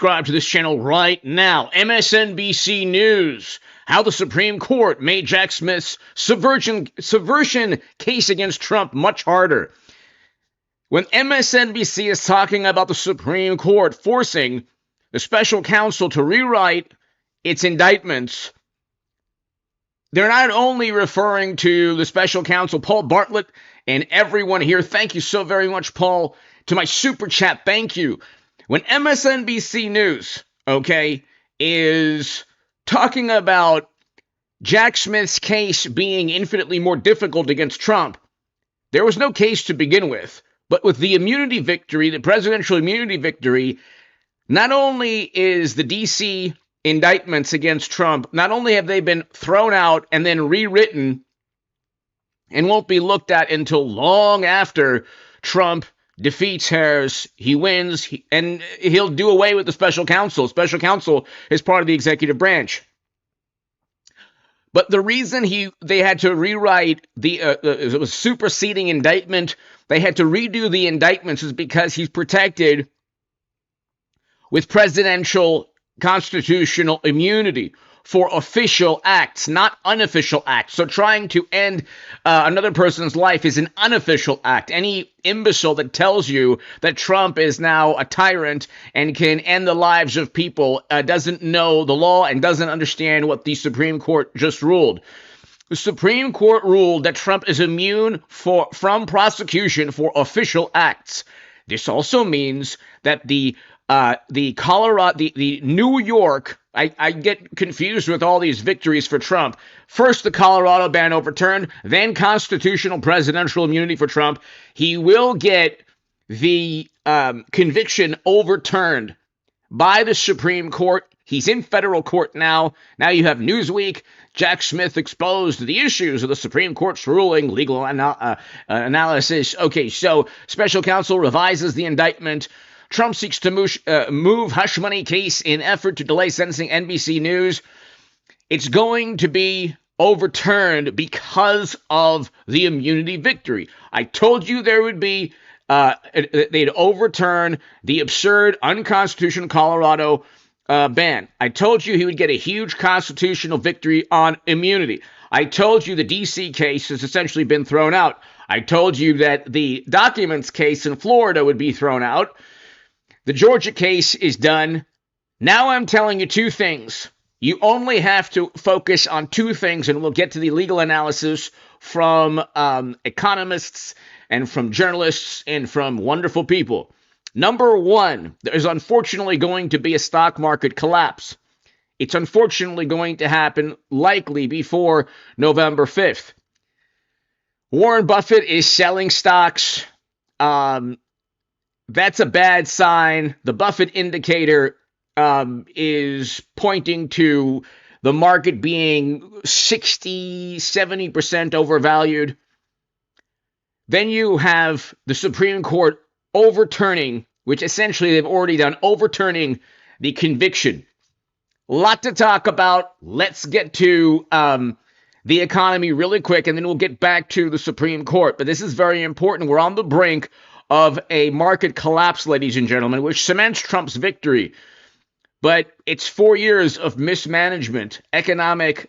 subscribe to this channel right now. MSNBC News. How the Supreme Court made Jack Smith's subversion case against Trump much harder. When MSNBC is talking about the Supreme Court forcing the special counsel to rewrite its indictments, they're not only referring to the special counsel, Paul Bartlett, and everyone here. Thank you so very much, Paul, to my super chat. Thank you. When MSNBC News, is talking about Jack Smith's case being infinitely more difficult against Trump, there was no case to begin with. But with the immunity victory, the presidential immunity victory, not only is the D.C. indictments against Trump, not only have they been thrown out and then rewritten and won't be looked at until long after Trump defeats Harris, he wins, and he'll do away with the special counsel. Special counsel is part of the executive branch. But the reason they had to rewrite it was superseding indictment, they had to redo the indictments is because he's protected with presidential constitutional immunity for official acts, not unofficial acts. So trying to end another person's life is an unofficial act. Any imbecile that tells you that Trump is now a tyrant and can end the lives of people doesn't know the law and doesn't understand what the Supreme Court just ruled. The Supreme Court ruled that Trump is immune from prosecution for official acts. This also means that the New York, I get confused with all these victories for Trump. First, the Colorado ban overturned, then constitutional presidential immunity for Trump. He will get the conviction overturned by the Supreme Court. He's in federal court now. Now you have Newsweek. Jack Smith exposed the issues of the Supreme Court's ruling, legal analysis. Okay, so special counsel revises the indictment. Trump seeks to move hush money case in effort to delay sentencing. NBC News. It's going to be overturned because of the immunity victory. I told you there would be, they'd overturn the absurd, unconstitutional Colorado ban. I told you he would get a huge constitutional victory on immunity. I told you the D.C. case has essentially been thrown out. I told you that the documents case in Florida would be thrown out. The Georgia case is done. Now I'm telling you two things. You only have to focus on two things, and we'll get to the legal analysis from economists and from journalists and from wonderful people. Number one, there's unfortunately going to be a stock market collapse. It's unfortunately going to happen likely before November 5th. Warren Buffett is selling stocks. That's a bad sign. The Buffett indicator is pointing to the market being 60, 70% overvalued. Then you have the Supreme Court overturning, which essentially they've already done, overturning the conviction. A lot to talk about. Let's get to the economy really quick, and then we'll get back to the Supreme Court. But this is very important. We're on the brink of a market collapse, ladies and gentlemen, which cements Trump's victory. But it's 4 years of mismanagement, economic,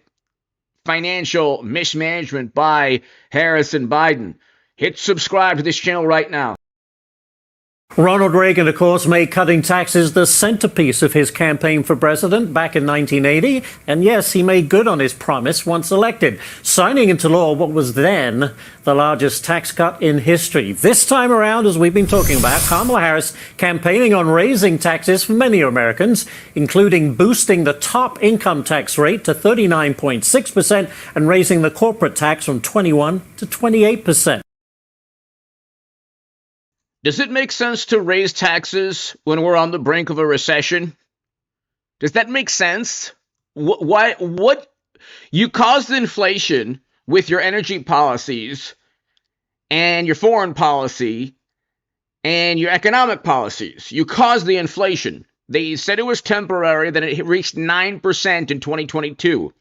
financial mismanagement by Harris and Biden. Hit subscribe to this channel right now. Ronald Reagan, of course, made cutting taxes the centerpiece of his campaign for president back in 1980. And yes, he made good on his promise once elected, signing into law what was then the largest tax cut in history. This time around, as we've been talking about, Kamala Harris campaigning on raising taxes for many Americans, including boosting the top income tax rate to 39.6% and raising the corporate tax from 21 to 28%. Does it make sense to raise taxes when we're on the brink of a recession? Does that make sense? What you caused inflation with your energy policies and your foreign policy and your economic policies. You caused the inflation. They said it was temporary, then it reached 9% in 2022.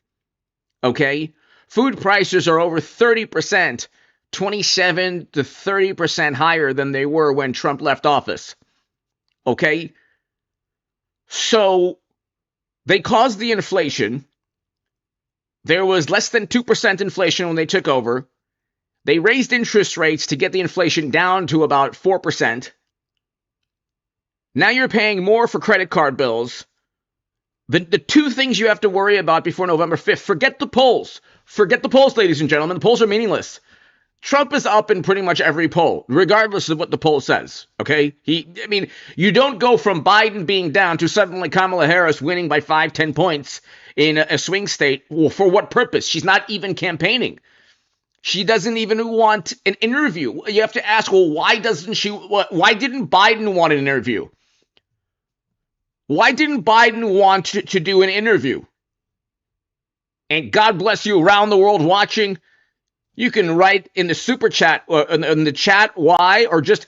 Okay? Food prices are over 30%. 27 to 30% higher than they were when Trump left office. Okay? So they caused the inflation. There was less than 2% inflation when they took over. They raised interest rates to get the inflation down to about 4%. Now you're paying more for credit card bills. The two things you have to worry about before November 5th, forget the polls. Forget the polls, ladies and gentlemen. The polls are meaningless. Trump is up in pretty much every poll, regardless of what the poll says, okay? You don't go from Biden being down to suddenly Kamala Harris winning by 5-10 points in a swing state. Well, for what purpose? She's not even campaigning. She doesn't even want an interview. You have to ask, well, why didn't Biden want an interview? Why didn't Biden want to do an interview? And God bless you around the world watching. You can write in the super chat, or in the chat, why, or just,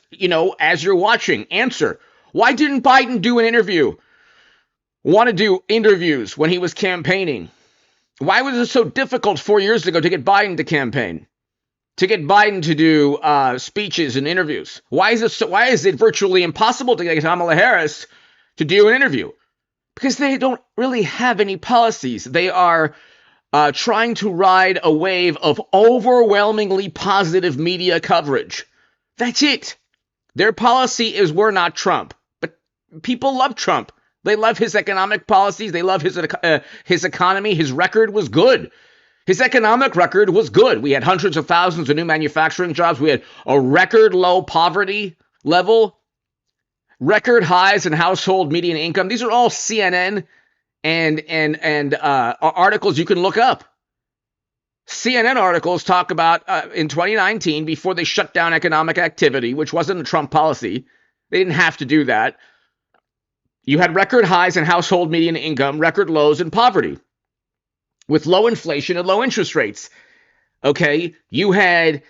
as you're watching, answer. Why didn't Biden do an interview? Want to do interviews when he was campaigning? Why was it so difficult 4 years ago to get Biden to campaign? To get Biden to do speeches and interviews? Why is it virtually impossible to get Kamala Harris to do an interview? Because they don't really have any policies. They are trying to ride a wave of overwhelmingly positive media coverage. That's it. Their policy is we're not Trump. But people love Trump. They love his economic policies. They love his economy. His record was good. His economic record was good. We had hundreds of thousands of new manufacturing jobs. We had a record low poverty level, record highs in household median income. These are all CNN and articles you can look up. CNN articles talk about in 2019, before they shut down economic activity, which wasn't a Trump policy. They didn't have to do that. You had record highs in household median income, record lows in poverty, with low inflation and low interest rates. Okay, you had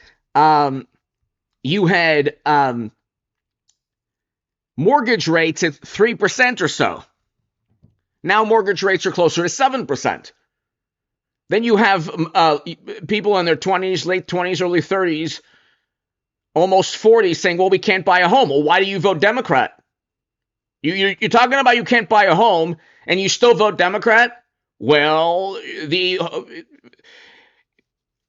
mortgage rates at 3% or so. Now mortgage rates are closer to 7%. Then you have people in their 20s, late 20s, early 30s, almost 40, saying, well, we can't buy a home. Well, why do you vote Democrat? You're talking about you can't buy a home and you still vote Democrat? Well, the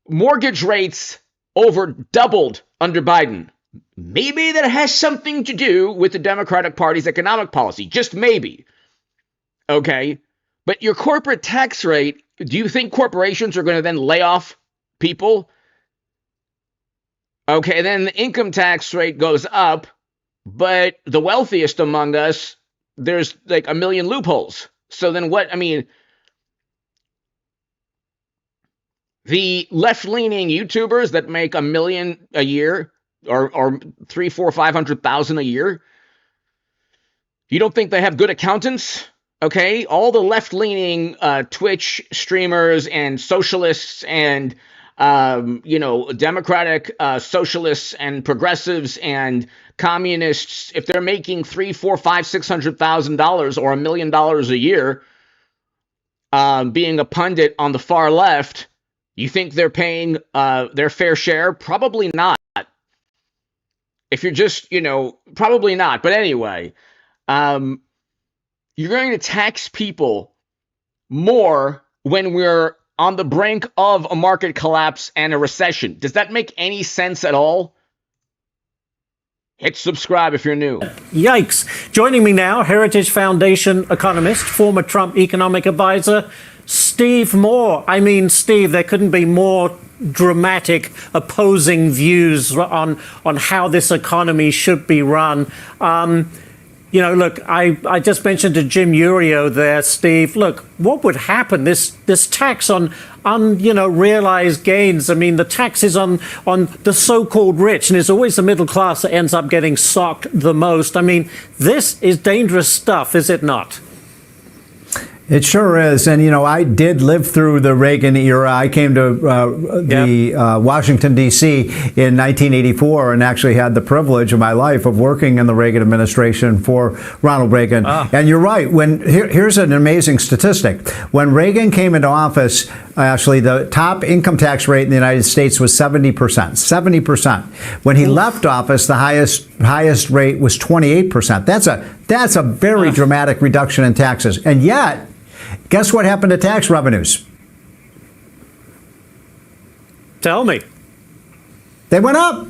mortgage rates over doubled under Biden. Maybe that has something to do with the Democratic Party's economic policy. Just maybe. Okay. But your corporate tax rate, do you think corporations are going to then lay off people? Okay. Then the income tax rate goes up. But the wealthiest among us, there's like a million loopholes. So then what? The left-leaning YouTubers that make $1 million a year or 3, 4, 500,000 a year, you don't think they have good accountants? Okay, all the left-leaning Twitch streamers and socialists and democratic socialists and progressives and communists, if they're making $3, 4, 5, $600,000 or $1 million a year, being a pundit on the far left, you think they're paying their fair share? Probably not. If you're just, probably not. But anyway, you're going to tax people more when we're on the brink of a market collapse and a recession. Does that make any sense at all? Hit subscribe if you're new. Yikes. Joining me now, Heritage Foundation economist, former Trump economic advisor, Steve Moore. Steve, there couldn't be more dramatic opposing views on how this economy should be run. Look, I just mentioned to Jim Urio there, Steve, look, what would happen? This tax on realized gains. The tax is on the so-called rich, and it's always the middle class that ends up getting socked the most. This is dangerous stuff, is it not? It sure is. And, I did live through the Reagan era. I came to Washington, D.C. in 1984 and actually had the privilege of my life of working in the Reagan administration for Ronald Reagan. And you're right. Here's an amazing statistic. When Reagan came into office, actually, the top income tax rate in the United States was 70%. 70%. When he left office, the highest rate was 28%. That's a very dramatic reduction in taxes. And yet, guess what happened to tax revenues? Tell me. They went up.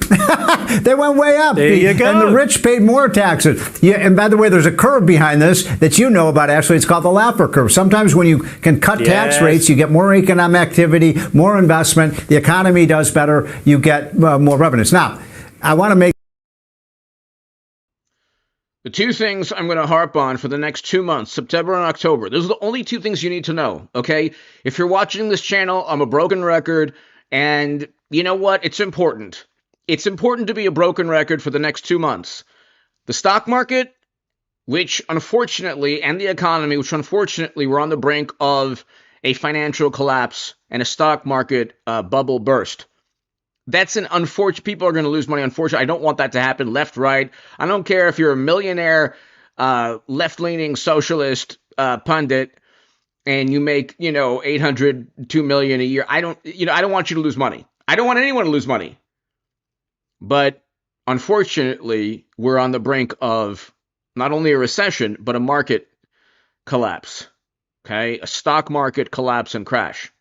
They went way up. There you go. And the rich paid more taxes. Yeah, and by the way, there's a curve behind this that you know about, actually. It's called the Laffer curve. Sometimes when you can cut tax rates, you get more economic activity, more investment, the economy does better, you get more revenues. Now, I want to make the two things I'm going to harp on for the next 2 months, September and October. Those are the only two things you need to know, okay? If you're watching this channel, I'm a broken record, and you know what? It's important. It's important to be a broken record for the next 2 months. The stock market, which unfortunately, and the economy, which unfortunately we're on the brink of a financial collapse and a stock market bubble burst. That's an unfortunate, people are going to lose money. Unfortunately, I don't want that to happen. Left, right. I don't care if you're a millionaire, left-leaning socialist pundit, and you make, $802 million a year. I don't want you to lose money. I don't want anyone to lose money. But unfortunately, we're on the brink of not only a recession, but a market collapse. Okay? A stock market collapse and crash.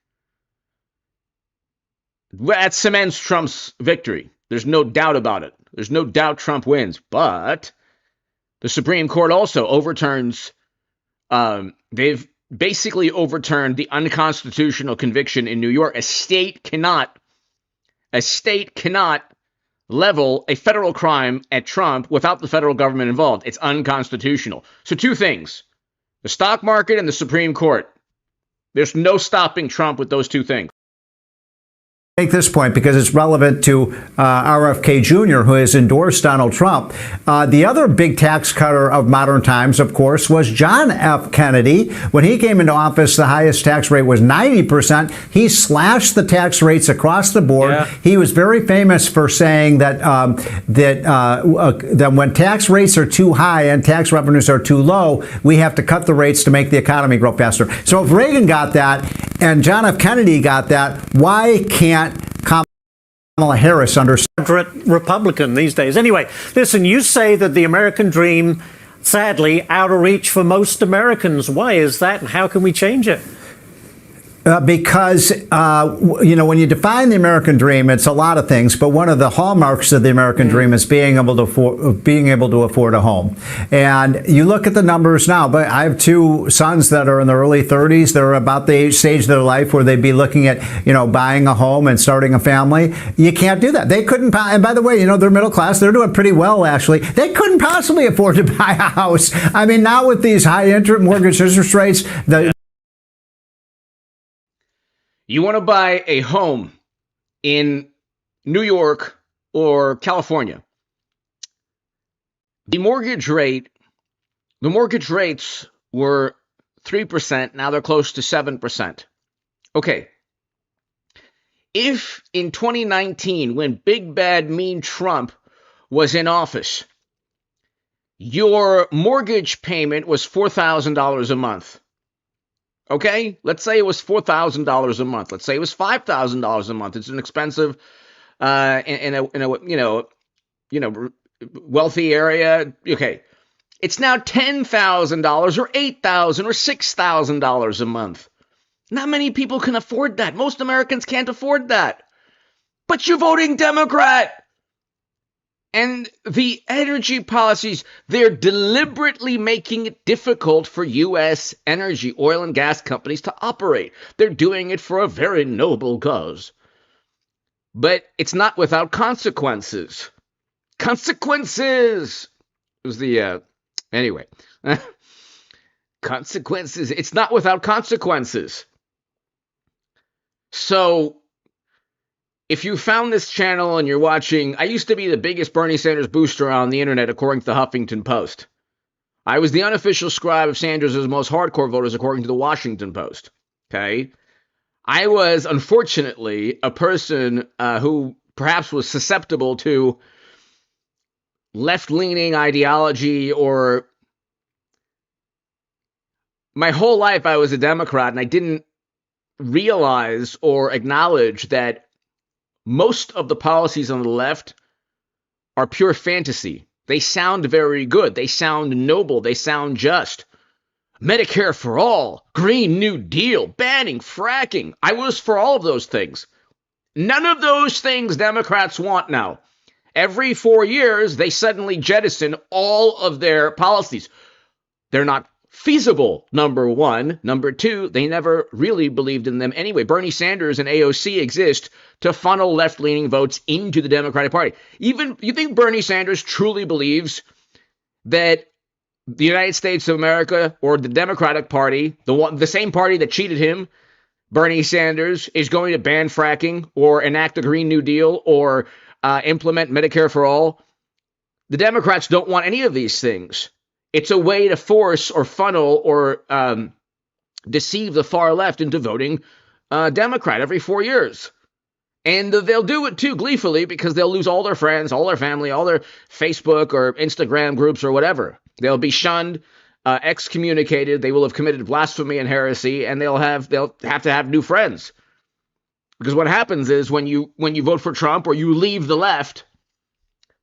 That cements Trump's victory. There's no doubt about it. There's no doubt Trump wins. But the Supreme Court also overturns, they've basically overturned the unconstitutional conviction in New York. A state cannot level a federal crime at Trump without the federal government involved. It's unconstitutional. So two things, the stock market and the Supreme Court. There's no stopping Trump with those two things. Make this point because it's relevant to RFK Jr., who has endorsed Donald Trump. The other big tax cutter of modern times, of course, was John F. Kennedy. When he came into office, the highest tax rate was 90%. He slashed the tax rates across the board. Yeah. He was very famous for saying that that when tax rates are too high and tax revenues are too low, we have to cut the rates to make the economy grow faster. So if Reagan got that and John F. Kennedy got that, why can't Kamala Harris understand? Republican these days. Anyway, listen, you say that the American dream, sadly, out of reach for most Americans. Why is that, and how can we change it? Because, when you define the American dream, it's a lot of things, but one of the hallmarks of the American dream is being able to afford a home. And you look at the numbers now, but I have two sons that are in their early 30s. They're about the stage of their life where they'd be looking at, buying a home and starting a family. You can't do that. They couldn't, and by the way, they're middle class. They're doing pretty well, actually. They couldn't possibly afford to buy a house. I mean, now with these high mortgage interest rates, you want to buy a home in New York or California. The mortgage rates were 3%. Now they're close to 7%. Okay. If in 2019, when Big Bad Mean Trump was in office, your mortgage payment was $4,000 a month. Okay, let's say it was $4,000 a month. Let's say it was $5,000 a month. It's an expensive, in a wealthy area. Okay, it's now $10,000 or $8,000 or $6,000 a month. Not many people can afford that. Most Americans can't afford that. But you're voting Democrat. And the energy policies, they're deliberately making it difficult for U.S. energy, oil and gas companies to operate. They're doing it for a very noble cause. But it's not without consequences. Consequences! Was the, anyway. Consequences. It's not without consequences. So, if you found this channel and you're watching, I used to be the biggest Bernie Sanders booster on the internet, according to the Huffington Post. I was the unofficial scribe of Sanders' most hardcore voters, according to the Washington Post. Okay? I was, unfortunately, a person who perhaps was susceptible to left-leaning ideology, or my whole life I was a Democrat, and I didn't realize or acknowledge that most of the policies on the left are pure fantasy. They sound very good. They sound noble. They sound just. Medicare for all, Green New Deal, banning fracking. I was for all of those things. None of those things Democrats want now. Every 4 years, they suddenly jettison all of their policies. They're not feasible, number one. Number two, they never really believed in them anyway. Bernie Sanders and AOC exist to funnel left-leaning votes into the Democratic Party. Even you think Bernie Sanders truly believes that the United States of America or the Democratic Party, the same party that cheated him, Bernie Sanders, is going to ban fracking or enact a Green New Deal or implement Medicare for all? The Democrats don't want any of these things. It's a way to force or funnel or deceive the far left into voting Democrat every 4 years. And they'll do it too gleefully because they'll lose all their friends, all their family, all their Facebook or Instagram groups or whatever. They'll be shunned, excommunicated. They will have committed blasphemy and heresy, and they'll have to have new friends. Because what happens is when you vote for Trump or you leave the left,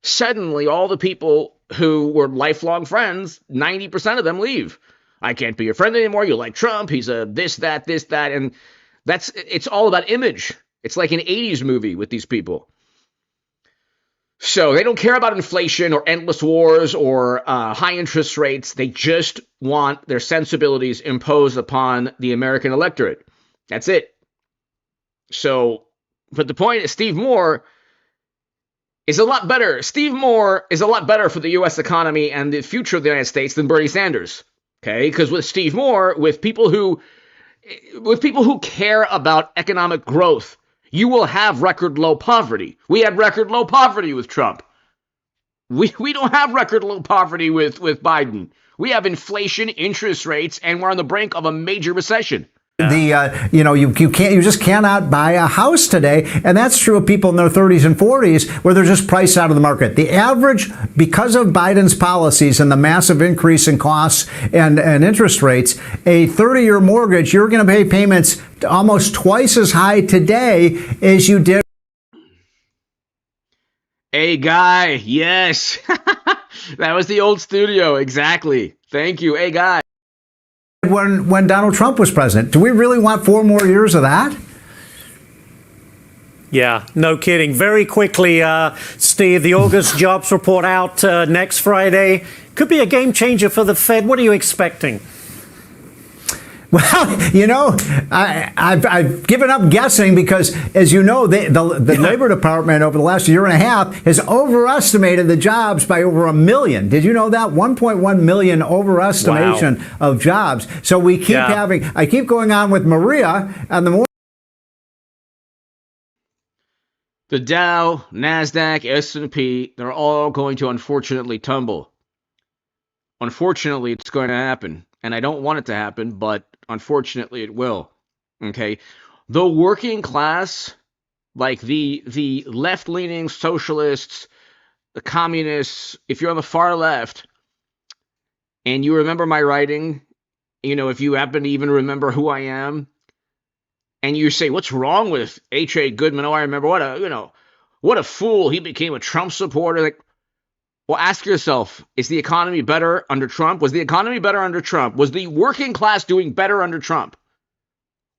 suddenly all the people who were lifelong friends, 90% of them leave. I can't be your friend anymore. You like Trump. He's a this, that, and it's all about image. It's like an 80s movie with these people. So they don't care about inflation or endless wars or high interest rates. They just want their sensibilities imposed upon the American electorate. That's it. So, but the point is, Steve Moore is a lot better. Steve Moore is a lot better for the U.S. economy and the future of the United States than Bernie Sanders. Okay, because with Steve Moore, with people who care about economic growth, you will have record low poverty. We had record low poverty with Trump. We don't have record low poverty with Biden. We have inflation, interest rates, and we're on the brink of a major recession. You just cannot buy a house today, and that's true of people in their 30s and 40s where they're just priced out of the market. The average, because of Biden's policies and the massive increase in costs and interest rates, a 30-year mortgage, you're going to pay payments almost twice as high today as you did. Hey, guy, yes. That was the old studio, exactly. Thank you, hey, guy. When Donald Trump was president. Do we really want 4 more years of that? Yeah, no kidding. Very quickly, Steve, the August jobs report out next Friday. Could be a game changer for the Fed. What are you expecting? Well, I've given up guessing because, as you know, the Labor Department over the last year and a half has overestimated the jobs by over 1 million. Did you know that? 1.1 million overestimation of jobs. So we keep I keep going on with Maria, and the more. The Dow, NASDAQ, S&P, they're all going to unfortunately tumble. Unfortunately, it's going to happen. And I don't want it to happen, but unfortunately it will. Okay? The working class, like the left-leaning socialists, the communists, if you're on the far left, and you remember my writing, if you happen to even remember who I am, and you say, what's wrong with H.A. Goodman? Oh, I remember, what a fool. He became a Trump supporter. Like, well, ask yourself, is the economy better under Trump? Was the economy better under Trump? Was the working class doing better under Trump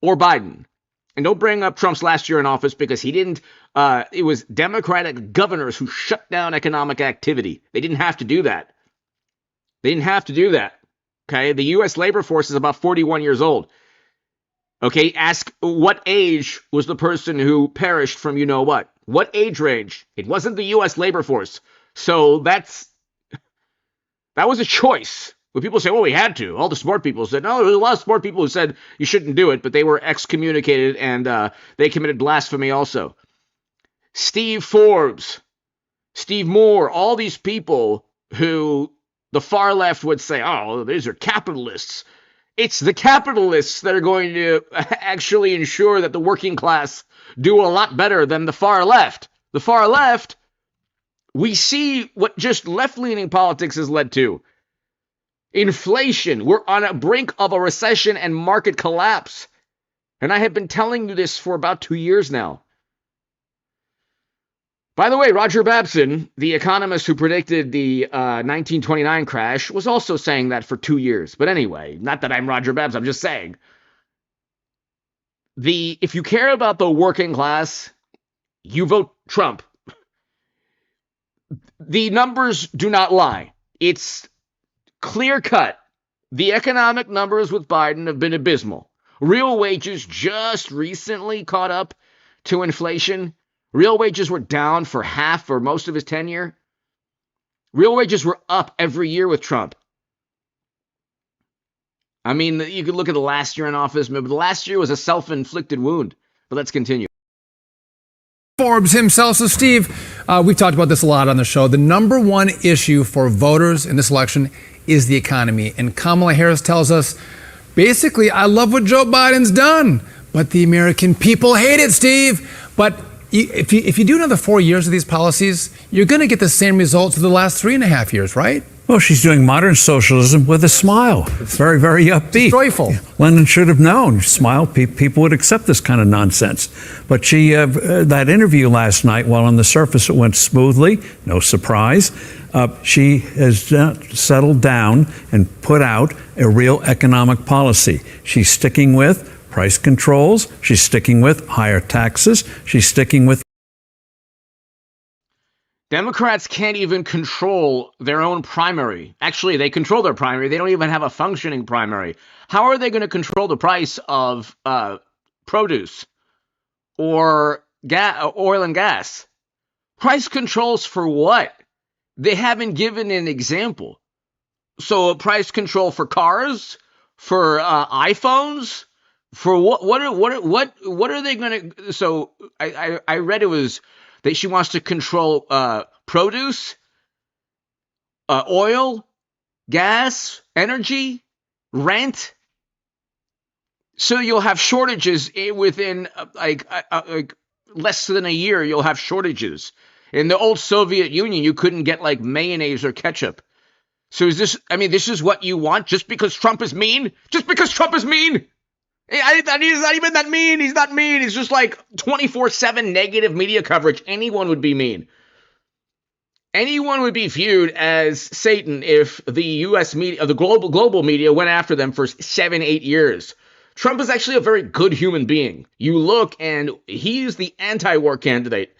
or Biden? And don't bring up Trump's last year in office because he didn't. It was Democratic governors who shut down economic activity. They didn't have to do that. Okay, the U.S. labor force is about 41 years old. Okay, ask what age was the person who perished from what? What age range? It wasn't the U.S. labor force. So that was a choice. When people say, well, we had to. All the smart people said, no, there was a lot of smart people who said you shouldn't do it, but they were excommunicated and they committed blasphemy also. Steve Forbes, Steve Moore, all these people who the far left would say, oh, these are capitalists. It's the capitalists that are going to actually ensure that the working class do a lot better than the far left. The far left, we see what just left-leaning politics has led to. Inflation. We're on a brink of a recession and market collapse. And I have been telling you this for about 2 years now. By the way, Roger Babson, the economist who predicted the 1929 crash, was also saying that for 2 years. But anyway, not that I'm Roger Babson, I'm just saying. If you care about the working class, you vote Trump. The numbers do not lie. It's clear cut. The economic numbers with Biden have been abysmal. Real wages just recently caught up to inflation. Real wages were down for half or most of his tenure. Real wages were up every year with Trump. I mean, you could look at the last year in office, but the last year was a self-inflicted wound. But let's continue. Forbes himself. So, Steve, we've talked about this a lot on the show. The number one issue for voters in this election is the economy. And Kamala Harris tells us, basically, I love what Joe Biden's done, but the American people hate it, Steve. But if you do another 4 years of these policies, you're going to get the same results of the last 3.5 years, right? Well, she's doing modern socialism with a smile. It's very, very upbeat. It's joyful. London should have known. Smile, people would accept this kind of nonsense. But that interview last night, while on the surface it went smoothly, no surprise, she has settled down and put out a real economic policy. She's sticking with price controls. She's sticking with higher taxes. She's sticking with Democrats can't even control their own primary. Actually, they control their primary. They don't even have a functioning primary. How are they going to control the price of produce or oil and gas? Price controls for what? They haven't given an example. So a price control for cars, for iPhones, for what? What are they going to? So I read it was that she wants to control produce, oil, gas, energy, rent. So you'll have shortages within like less than a year. You'll have shortages. In the old Soviet Union, you couldn't get like mayonnaise or ketchup. So is this? I mean, this is what you want just because Trump is mean? Just because Trump is mean? He's not even that mean. He's not mean. He's just like 24/7 negative media coverage. Anyone would be mean. Anyone would be viewed as Satan if the U.S. media, the global media, went after them for 7-8 years. Trump is actually a very good human being. You look, and he's the anti-war candidate.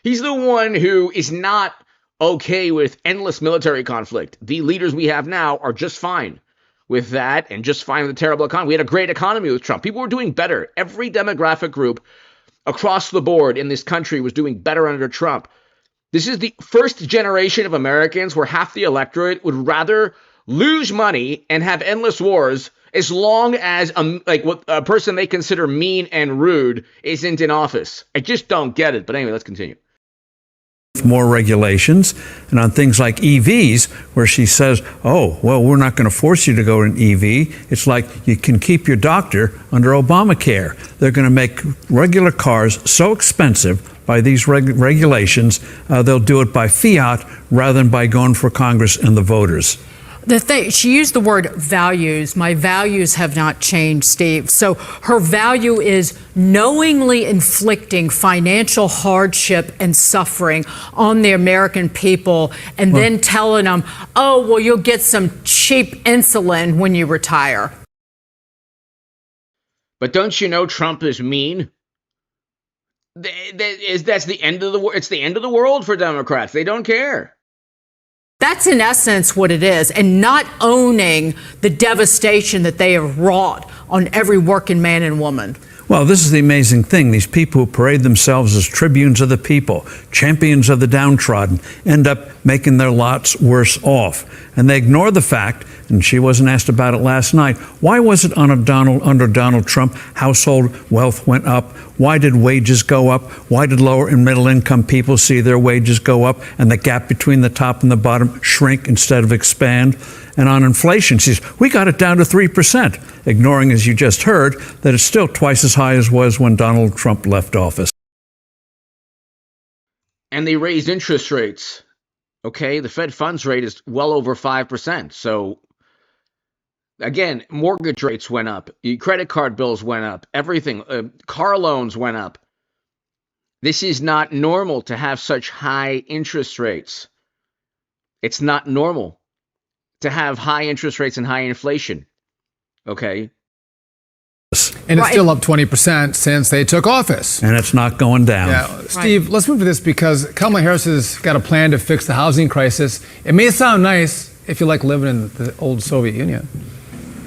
He's the one who is not okay with endless military conflict. The leaders we have now are just fine with that and just fine with the terrible economy. We had a great economy with Trump. People were doing better. Every demographic group across the board in this country was doing better under Trump. This is the first generation of Americans where half the electorate would rather lose money and have endless wars as long as a person they consider mean and rude isn't in office. I just don't get it. But anyway, let's continue. More regulations, and on things like EVs, where she says, oh, well, we're not going to force you to go to an EV. It's like you can keep your doctor under Obamacare. They're going to make regular cars so expensive by these regulations, they'll do it by fiat rather than by going for Congress and the voters. The thing, she used the word values. My values have not changed, Steve. So her value is knowingly inflicting financial hardship and suffering on the American people and then telling them, oh, well, you'll get some cheap insulin when you retire. But don't you know Trump is mean? That's the end of the world. It's the end of the world for Democrats. They don't care. That's in essence what it is, and not owning the devastation that they have wrought on every working man and woman. Well, this is the amazing thing. These people who parade themselves as tribunes of the people, champions of the downtrodden, end up making their lots worse off. And they ignore the fact, and she wasn't asked about it last night, why was it under Donald Trump household wealth went up? Why did wages go up? Why did lower and middle income people see their wages go up and the gap between the top and the bottom shrink instead of expand? And on inflation, she says, we got it down to 3%, ignoring, as you just heard, that it's still twice as high as it was when Donald Trump left office. And they raised interest rates. Okay, the Fed funds rate is well over 5%. So, again, mortgage rates went up. Credit card bills went up. Everything. Car loans went up. This is not normal to have such high interest rates. It's not normal to have high interest rates and high inflation. Okay. And it's still up 20% since they took office. And it's not going down. Yeah. Steve, let's move to this because Kamala Harris has got a plan to fix the housing crisis. It may sound nice if you like living in the old Soviet Union.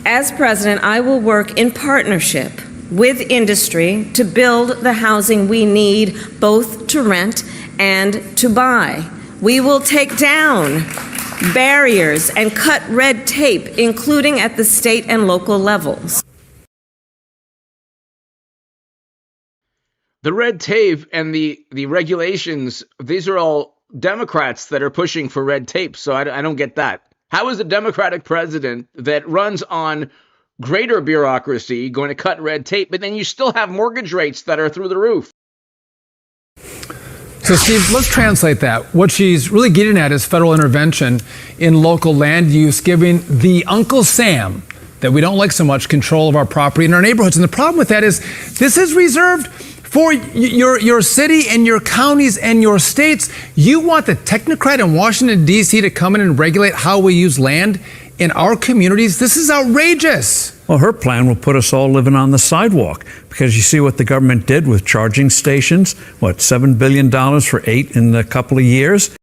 As president, I will work in partnership with industry to build the housing we need both to rent and to buy. We will take down barriers and cut red tape, including at the state and local levels. The red tape and the regulations, these are all Democrats that are pushing for red tape. So I don't get that. How is a Democratic president that runs on greater bureaucracy going to cut red tape, but then you still have mortgage rates that are through the roof? So, Steve, let's translate that. What she's really getting at is federal intervention in local land use, giving the Uncle Sam that we don't like so much control of our property in our neighborhoods. And the problem with that is this is reserved for your city and your counties and your states. You want the technocrat in Washington, D.C. to come in and regulate how we use land in our communities? This is outrageous. Well, her plan will put us all living on the sidewalk because you see what the government did with charging stations. What, $7 billion for 8 in a couple of years?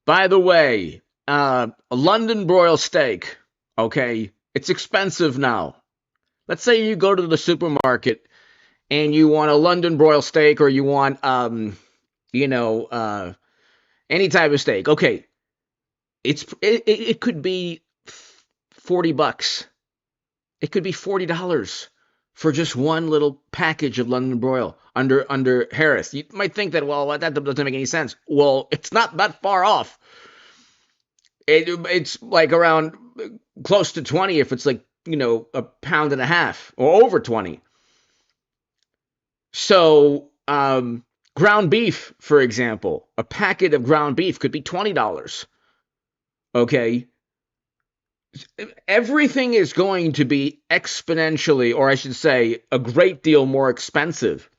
By the way, a London broil steak, okay, it's expensive now. Let's say you go to the supermarket and you want a London broil steak or you want, any type of steak. Okay, it could be $40. It could be $40 for just one little package of London broil under Harris. You might think that, well, that doesn't make any sense. Well, it's not that far off. It's like around close to 20 if it's like, a pound and a half or over 20. So, ground beef, for example, a packet of ground beef could be $20. Okay. Everything is going to be exponentially, or I should say, a great deal more expensive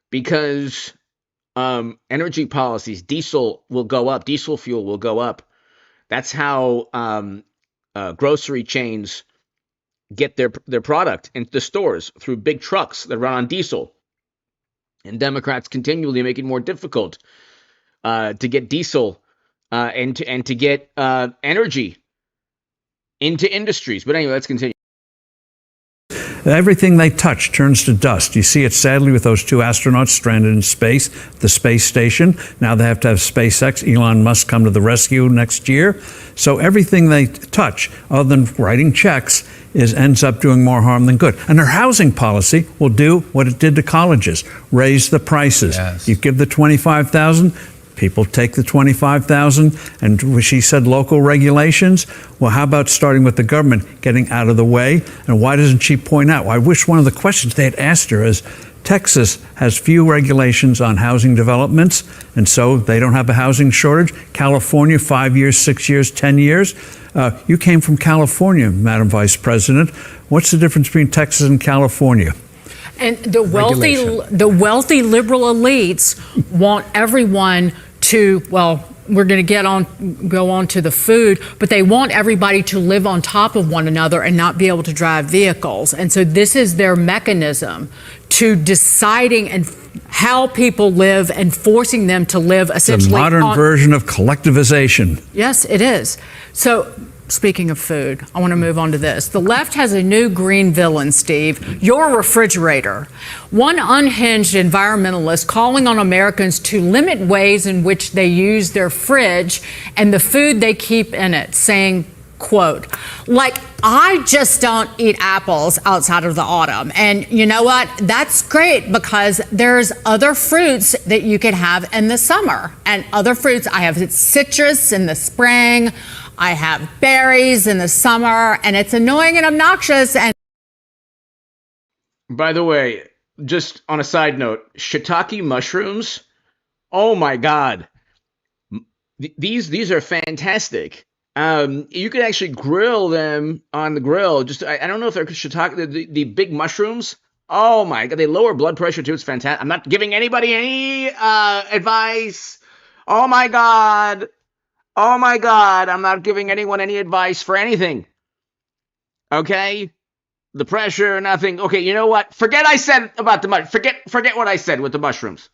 because energy policies, diesel will go up, diesel fuel will go up. That's how grocery chains get their product into the stores through big trucks that run on diesel. And Democrats continually make it more difficult to get diesel and to get energy into industries. But anyway, let's continue. Everything they touch turns to dust. You see it sadly with those 2 astronauts stranded in space, the space station. Now they have to have SpaceX. Elon Musk come to the rescue next year. So everything they touch, other than writing checks, ends up doing more harm than good. And their housing policy will do what it did to colleges, raise the prices. Yes. You give the $25,000. People take the $25,000, and she said local regulations. Well, how about starting with the government getting out of the way? And why doesn't she point out? Well, I wish one of the questions they had asked her is, Texas has few regulations on housing developments, and so they don't have a housing shortage. California, 5 years, 6 years, 10 years. You came from California, Madam Vice President. What's the difference between Texas and California? And the wealthy liberal elites want everyone to, well, we're going to go on to the food, but they want everybody to live on top of one another and not be able to drive vehicles. And so this is their mechanism to deciding and how people live and forcing them to live essentially. The modern version of collectivization. Yes, it is. So speaking of food, I want to move on to this. The left has a new green villain, Steve, your refrigerator. One unhinged environmentalist calling on Americans to limit ways in which they use their fridge and the food they keep in it, saying, quote, like, I just don't eat apples outside of the autumn. And you know what? That's great because there's other fruits that you can have in the summer. And other fruits, I have citrus in the spring. I have berries in the summer, and it's annoying and obnoxious. And by the way, just on a side note, shiitake mushrooms, oh my God, these are fantastic. You can actually grill them on the grill. Just I don't know if they're shiitake, the big mushrooms. Oh my God, they lower blood pressure too. It's fantastic. I'm not giving anybody any advice. Oh my God. Oh my God, I'm not giving anyone any advice for anything. Okay? The pressure, nothing. Okay, you know what? Forget I said about the forget what I said with the mushrooms.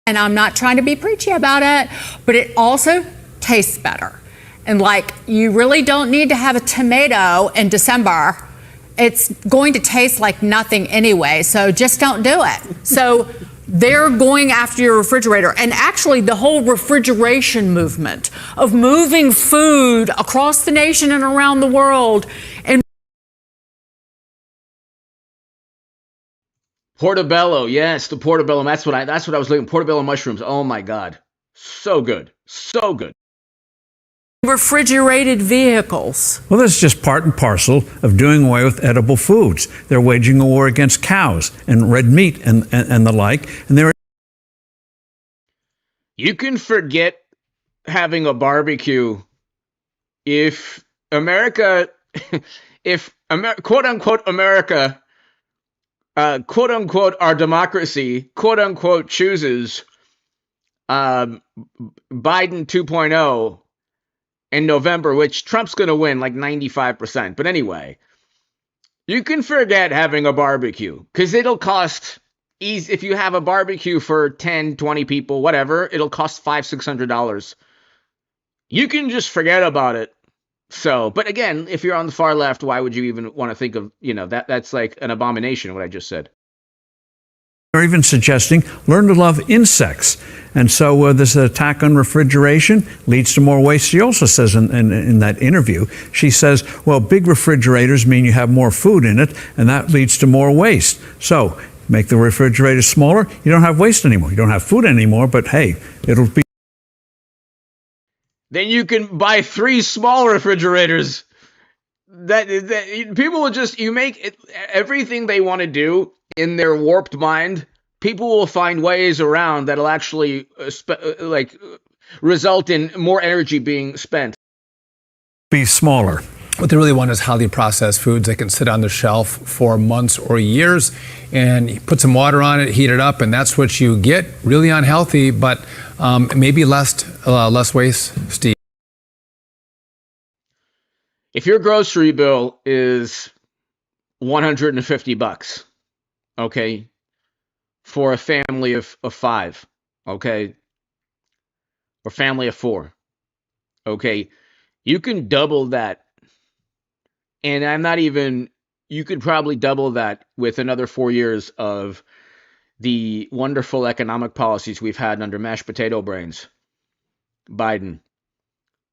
And I'm not trying to be preachy about it, but it also tastes better. And like, you really don't need to have a tomato in December. It's going to taste like nothing anyway, so just don't do it. So they're going after your refrigerator. And actually, the whole refrigeration movement of moving food across the nation and around the world. And Portobello, yes, the portobello. That's what I was looking. Portobello mushrooms. Oh my God, so good, so good. refrigerated vehicles. Well, this is just part and parcel of doing away with edible foods. They're waging a war against cows and red meat and the like. And they're You can forget having a barbecue if America, quote unquote America, quote unquote our democracy, quote unquote chooses Biden 2.0 in November, which Trump's going to win like 95%. But anyway, you can forget having a barbecue because it'll cost, if you have a barbecue for 10, 20 people, whatever, it'll cost $500-$600. You can just forget about it. So, but again, if you're on the far left, why would you even want to think of, that's like an abomination, what I just said. They're even suggesting learn to love insects. And so this attack on refrigeration leads to more waste. She also says in that interview, she says, well, big refrigerators mean you have more food in it, and that leads to more waste. So make the refrigerator smaller, you don't have waste anymore. You don't have food anymore, but hey, it'll be. Then you can buy 3 small refrigerators. That people will just, you make it, everything they want to do in their warped mind, people will find ways around that'll actually result in more energy being spent. Be smaller. What they really want is highly processed foods that can sit on the shelf for months or years, and you put some water on it, heat it up, and that's what you get. Really unhealthy, but maybe less waste, Steve. If your grocery bill is $150, okay, for a family of 5, okay, or family of 4, okay, you can double that. And you could probably double that with another 4 years of the wonderful economic policies we've had under mashed potato brains, Biden.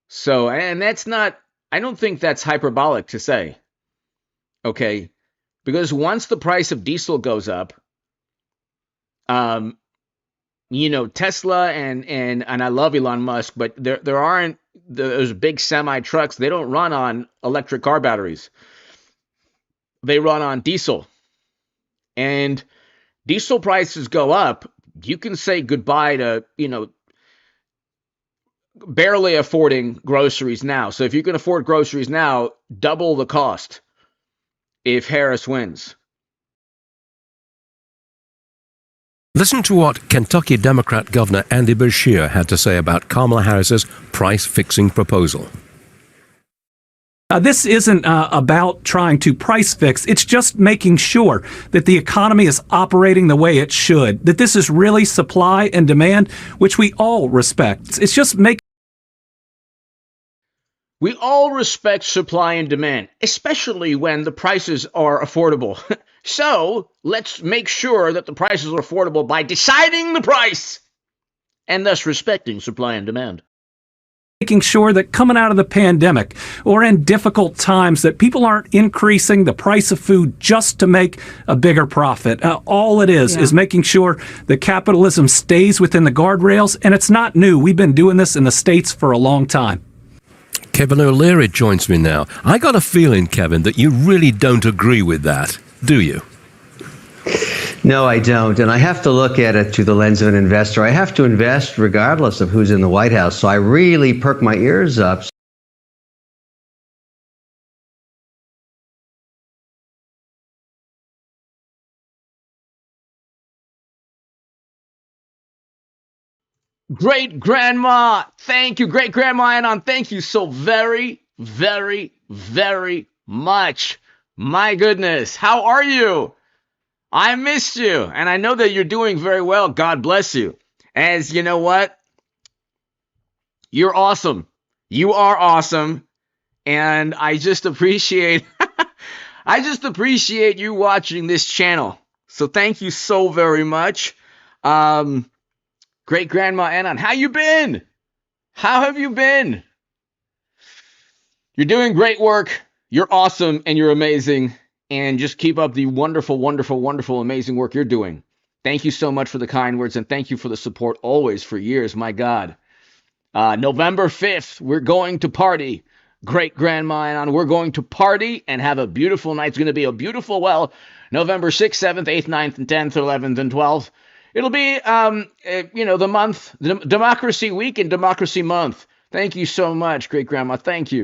So, and that's not, I don't think that's hyperbolic to say, okay, because once the price of diesel goes up, Tesla and I love Elon Musk, but there aren't those big semi trucks. They don't run on electric car batteries. They run on diesel. And diesel prices go up. You can say goodbye to, barely affording groceries now. So if you can afford groceries now, double the cost if Harris wins. Listen to what Kentucky Democrat Governor Andy Beshear had to say about Kamala Harris's price-fixing proposal. This isn't about trying to price fix. It's just making sure that the economy is operating the way it should, that this is really supply and demand, which we all respect. It's just making. We all respect supply and demand, especially when the prices are affordable. So let's make sure that the prices are affordable by deciding the price and thus respecting supply and demand. Making sure that coming out of the pandemic or in difficult times that people aren't increasing the price of food just to make a bigger profit. All it is making sure that capitalism stays within the guardrails, and it's not new. We've been doing this in the States for a long time. Kevin O'Leary joins me now. I got a feeling, Kevin, that you really don't agree with that, do you? No, I don't. And I have to look at it through the lens of an investor. I have to invest regardless of who's in the White House. So I really perk my ears up. Great grandma, thank you. Great grandma Anon, thank you so very, very, very much. My goodness, how are you? I missed you, and I know that you're doing very well. God bless you. As you know what? You're awesome. You are awesome, and I just appreciate you watching this channel. So thank you so very much. Great grandma Anon, how you been? How have you been? You're doing great work. You're awesome and you're amazing. And just keep up the wonderful, wonderful, wonderful, amazing work you're doing. Thank you so much for the kind words and thank you for the support always for years. My God. November 5th, we're going to party. Great grandma Anon, we're going to party and have a beautiful night. It's going to be a beautiful, November 6th, 7th, 8th, 9th, and 10th, 11th, and 12th. It'll be, the month, Democracy Week and Democracy Month. Thank you so much, great grandma. Thank you.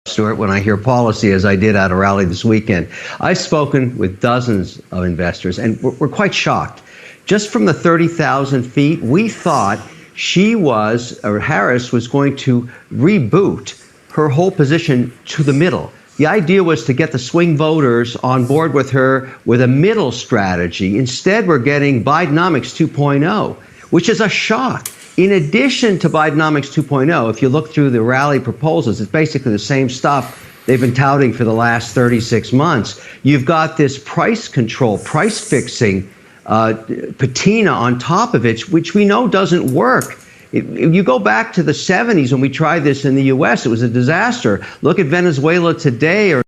Stuart, when I hear policy, as I did at a rally this weekend, I've spoken with dozens of investors, and we're quite shocked. Just from the 30,000 feet, we thought Harris was going to reboot her whole position to the middle. The idea was to get the swing voters on board with her with a middle strategy. Instead, we're getting Bidenomics 2.0, which is a shock. In addition to Bidenomics 2.0, if you look through the rally proposals, it's basically the same stuff they've been touting for the last 36 months. You've got this price control, price fixing patina on top of it, which we know doesn't work. If you go back to the 70s when we tried this in the U.S., it was a disaster. Look at Venezuela today.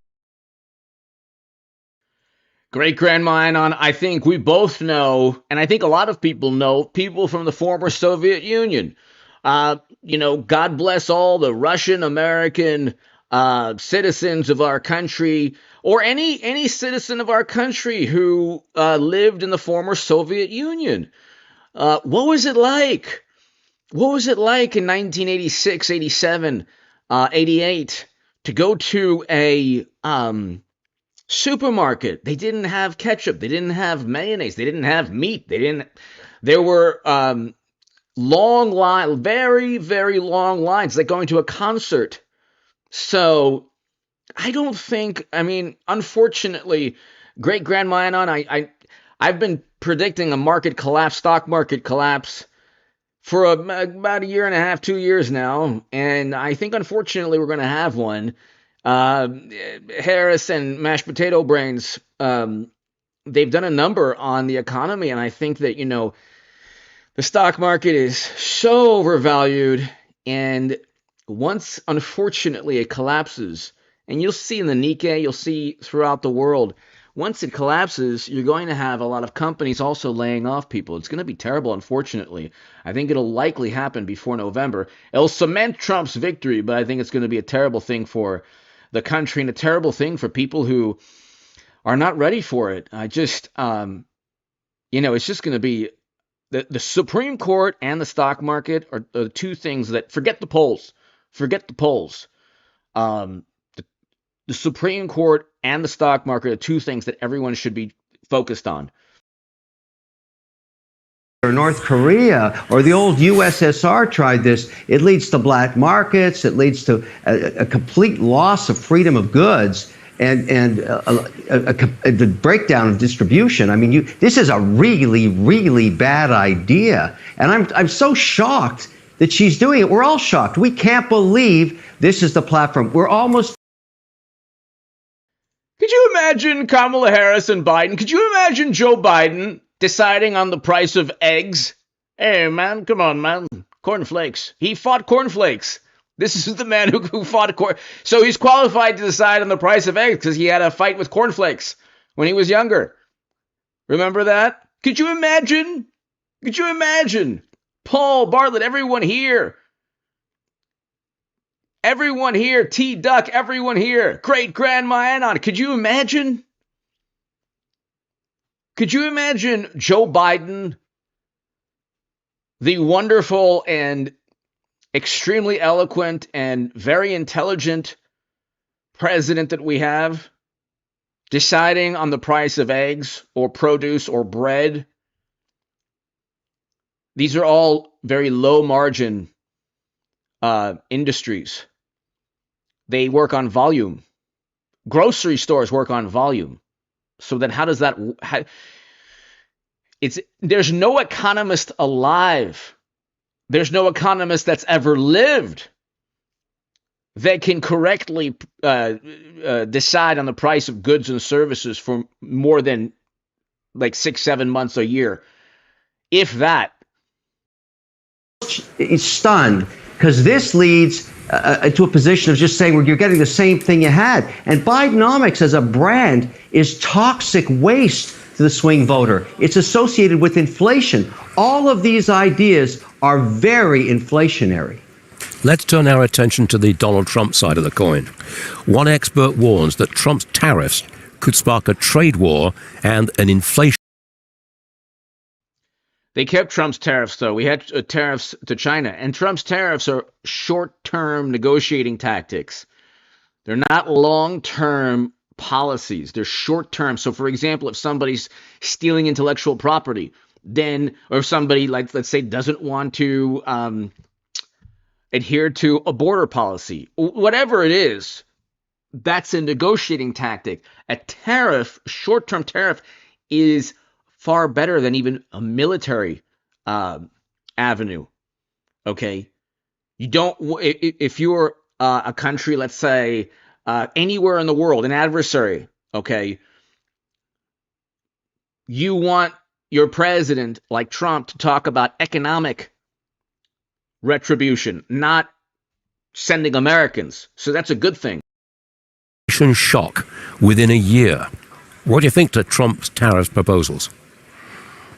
Great grandma Anon, I think we both know, and I think a lot of people know, people from the former Soviet Union. God bless all the Russian American citizens of our country, or any citizen of our country who lived in the former Soviet Union. What was it like? What was it like in 1986, 87, 88 to go to a supermarket? They didn't have ketchup. They didn't have mayonnaise. They didn't have meat. There were long line, very, very long lines, like going to a concert. So I don't think, unfortunately, great grandma Anon, I've been predicting a market collapse, stock market collapse, for about a year and a half, 2 years now, and I think unfortunately we're going to have one. Harris and mashed potato brains, they've done a number on the economy, and I think that, the stock market is so overvalued, and once, unfortunately, it collapses, and you'll see in the Nikkei, you'll see throughout the world, once it collapses, you're going to have a lot of companies also laying off people. It's going to be terrible, unfortunately. I think it'll likely happen before November. It'll cement Trump's victory, but I think it's going to be a terrible thing for the country and a terrible thing for people who are not ready for it. It's just going to be the Supreme Court and the stock market are the two things that, forget the polls. The Supreme Court and the stock market are two things that everyone should be focused on. Or North Korea or the old USSR tried this. It leads to black markets. It leads to a complete loss of freedom of goods and the breakdown of distribution. This is a really, really bad idea. And I'm so shocked that she's doing it. We're all shocked. We can't believe this is the platform. We're almost. Could you imagine Kamala Harris and Biden? Could you imagine Joe Biden deciding on the price of eggs? Hey, man, come on, man. Cornflakes. He fought cornflakes. This is the man who fought corn. So he's qualified to decide on the price of eggs because he had a fight with cornflakes when he was younger. Remember that? Could you imagine? Could you imagine? Paul, Bartlett, everyone here. Everyone here, T-Duck, everyone here. Great grandma Anon. Could you imagine? Could you imagine Joe Biden, the wonderful and extremely eloquent and very intelligent president that we have, deciding on the price of eggs or produce or bread? These are all very low margin industries. They work on volume. Grocery stores work on volume. So then how does that there's no economist alive. There's no economist that's ever lived that can correctly decide on the price of goods and services for more than like 6-7 months a year, if that. He's stunned because this leads to a position of just saying, well, you're getting the same thing you had. And Bidenomics as a brand is toxic waste to the swing voter. It's associated with inflation. All of these ideas are very inflationary. Let's turn our attention to the Donald Trump side of the coin. One expert warns that Trump's tariffs could spark a trade war and an inflation. They kept Trump's tariffs, though. We had tariffs to China, and Trump's tariffs are short-term negotiating tactics. They're not long-term policies. They're short-term. So, for example, if somebody's stealing intellectual property, then, or if somebody, like, let's say, doesn't want to adhere to a border policy, whatever it is, that's a negotiating tactic. A tariff, short-term tariff, is far better than even a military avenue. Okay, you don't. If you're a country, let's say anywhere in the world, an adversary. Okay, you want your president, like Trump, to talk about economic retribution, not sending Americans. So that's a good thing. Shock within a year. What do you think to Trump's tariff proposals?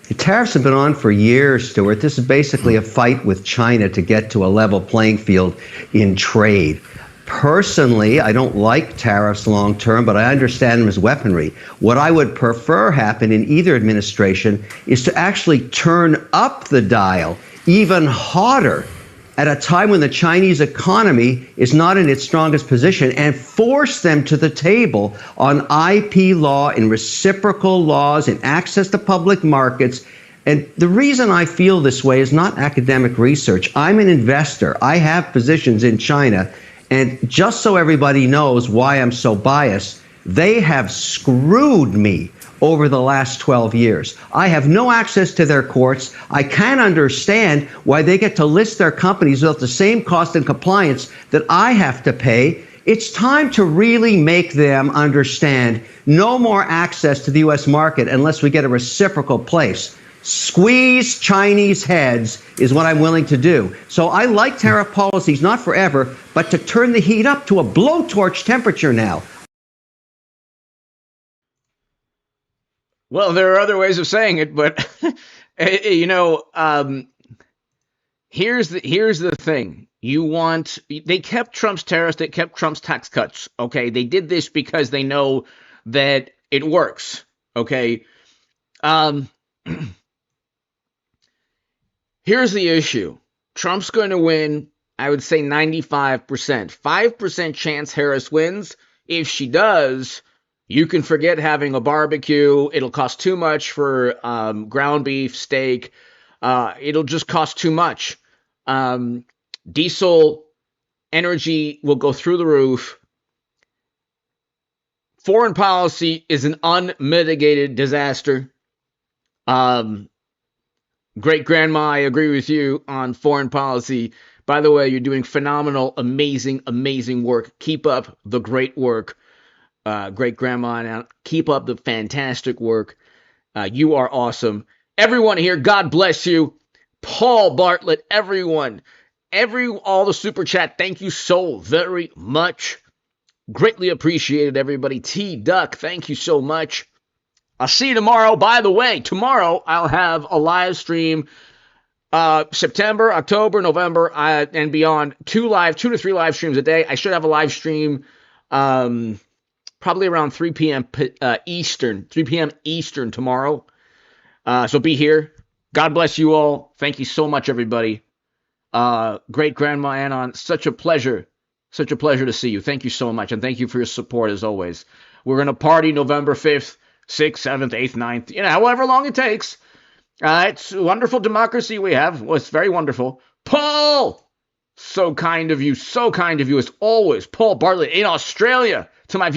The tariffs have been on for years, Stuart. This is basically a fight with China to get to a level playing field in trade. Personally, I don't like tariffs long term, but I understand them as weaponry. What I would prefer happen in either administration is to actually turn up the dial even harder at a time when the Chinese economy is not in its strongest position, and force them to the table on IP law and reciprocal laws and access to public markets. And the reason I feel this way is not academic research. I'm an investor. I have positions in China. And just so everybody knows why I'm so biased, they have screwed me over the last 12 years. I have no access to their courts. I can't understand why they get to list their companies without the same cost and compliance that I have to pay. It's time to really make them understand no more access to the U.S. market unless we get a reciprocal place. Squeeze Chinese heads is what I'm willing to do. So I like tariff policies, not forever, but to turn the heat up to a blowtorch temperature now. Well, there are other ways of saying it, but you know, here's the thing. They kept Trump's tariffs, they kept Trump's tax cuts. Okay, they did this because they know that it works. Okay, here's the issue. Trump's going to win, I would say 95%. 5% chance Harris wins. If she does, you can forget having a barbecue. It'll cost too much for ground beef, steak. It'll just cost too much. Diesel energy will go through the roof. Foreign policy is an unmitigated disaster. Great grandma, I agree with you on foreign policy. By the way, you're doing phenomenal, amazing, amazing work. Keep up the great work. Great grandma, now keep up the fantastic work. You are awesome. Everyone here, God bless you. Paul Bartlett, everyone, all the super chat, thank you so very much. Greatly appreciated, everybody. T Duck, thank you so much. I'll see you tomorrow. By the way, tomorrow I'll have a live stream. September, October, November, and beyond. 2 to 3 live streams a day. I should have a live stream. Probably around 3 p.m. Eastern, 3 p.m. Eastern tomorrow. So be here. God bless you all. Thank you so much, everybody. Great Grandma Anon, such a pleasure to see you. Thank you so much, and thank you for your support as always. We're going to party November 5th, 6th, 7th, 8th, 9th, however long it takes. It's a wonderful democracy we have. Well, it's very wonderful. Paul! So kind of you as always. Paul Bartlett in Australia. To my